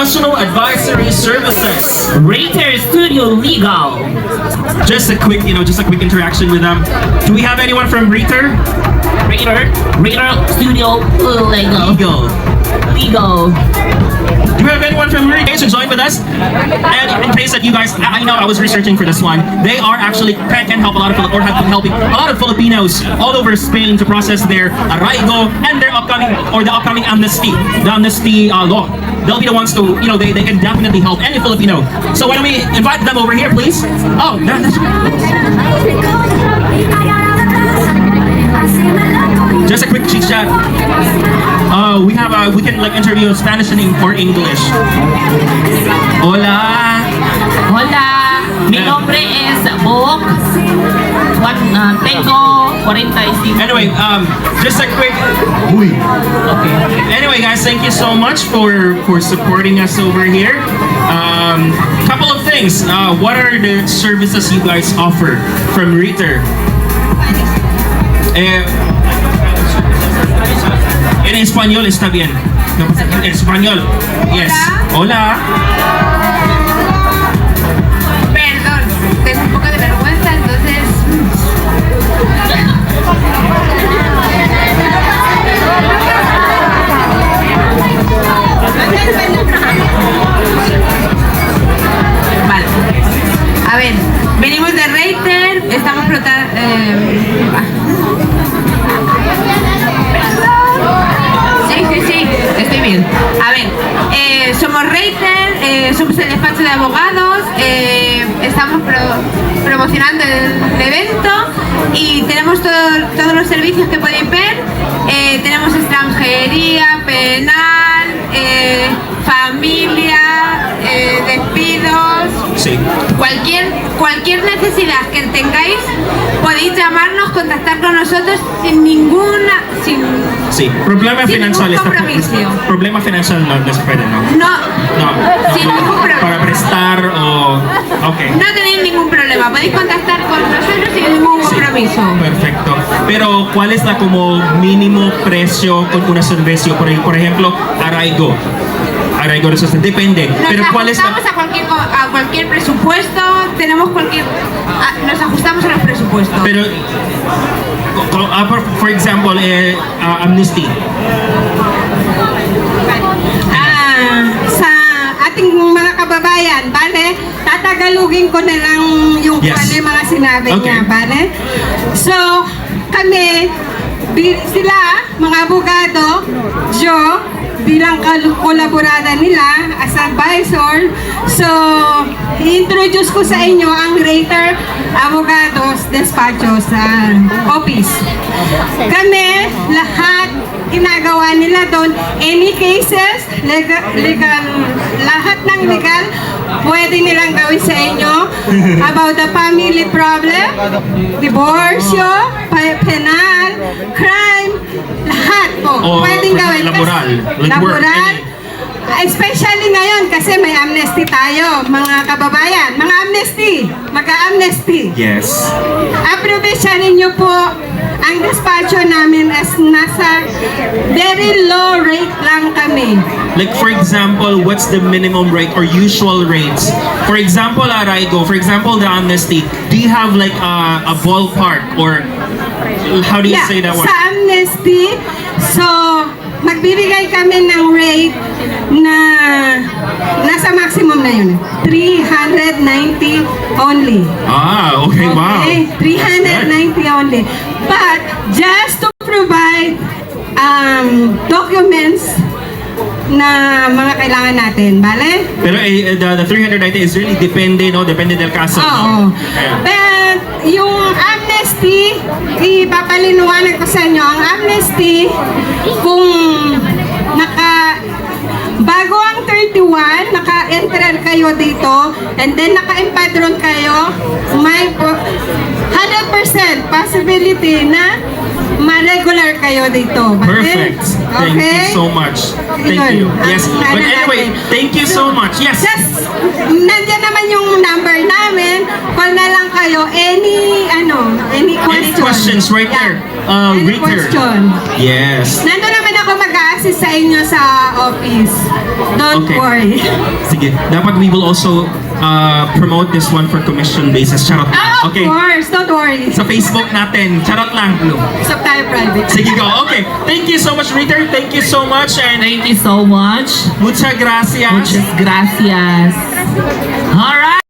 Professional Advisory Services. Rater Studio Legal. Just a quick interaction with them. Do we have anyone from Rater? Rater Studio Legal. Legal. Do we have anyone from Rater to join with us? And in case that you guys, I know I was researching for this one. They are actually can help a lot of or have been helping a lot of Filipinos all over Spain to process their arraigo and their upcoming amnesty, the amnesty law. They'll be the ones to, they can definitely help any Filipino. So why don't we invite them over here, please? Oh, that's just a quick chit chat. We can interview in Spanish or English. Hola. Hola, mi nombre es Bok. Tengo 45. Anyway, just a quick. Okay. Anyway, guys, thank you so much for supporting us over here. Couple of things. What are the services you guys offer from Rater? En español está bien. En español. Yes. Hola. Perdón, tengo un poco de vergüenza, entonces... Vale. A ver, venimos de Rater, estamos Sí, estoy bien. A ver, somos Rater, somos el despacho de abogados, estamos promocionando el evento y tenemos todos los servicios que podéis ver. Tenemos extranjería, penal, familia, despidos. Sí. Cualquier necesidad que tengáis, podéis llamarnos, contactar con nosotros sin ninguna... Sí, problema sin financiero. ningún compromiso. Problema financiero no se puede, ¿no? No, sin ningún problema. Para prestar o... Ok. No tenéis ningún problema, podéis contactar con nosotros sin ningún compromiso. Perfecto. Pero, ¿cuál es la como mínimo precio con una cerveza? Por ejemplo, arraigo. Arraigo, eso depende. Pero ¿cuál es Nos ajustamos a cualquier presupuesto, nos ajustamos a los presupuestos. Pero, for example, amnesty. Sa ating mga kababayan, bale, tatagalugin ko na lang yung Yes. mga sinabi Okay. niya, bale. So, kami, sila, mga abogado, Joe, bilang kolaborada nila as advisor. So, i-introduce ko sa inyo ang Rater Abogados Despacho sa office. Kami, lahat ginagawa nila doon, any cases, legal, lahat ng legal, pwede nilang gawin sa inyo about the family problem, divorce, penal, crime, lahat po. O Pwedeng gawin. laboral, like work, Laboral. Especially ngayon kasi may amnesty tayo, mga kababayan. Mga amnesty, mag-amnesty. Yes. Approbationin niyo po ang despacho namin as nasa very low rate lang kami. Like for example, what's the minimum rate or usual rates? For example, arraigo. For example, the amnesty. Do you have like a ballpark or how do you say that one? Sa amnesty, so magbibigay kami ng rate na nasa maximum na yun. 390 only. Ah, okay, wow. Okay, 390 only. But just to provide documents na mga kailangan natin, bale? Pero the 390 is really depende, no? Depende del caso. Oo. No? Yeah. But yung amnesty, ipapalinuwanan ko sa inyo, ang amnesty, kung bago ang 31, naka-enter kayo dito, and then naka-empadron kayo, may 100% possibility na ma-regular kayo dito. Perfect. Thank you so much. Thank you. Yes. But anyway, thank you so much. Yes. Just, nandiyan naman yung number namin. Call na lang kayo. Any Any questions right there? Any Rater. question. Yes. Nandun naman ako mag i-assist sa inyo sa office. Don't Okay. worry. Sige, dapat we will also promote this one for commission basis. Charot lang. Of Okay. course, don't worry. Sa Facebook natin. Charot lang. Usap tayo private. Sige, go. Okay. Thank you so much, Rita. Thank you so much. And Thank you so much. muchas gracias. Muchas gracias. Alright.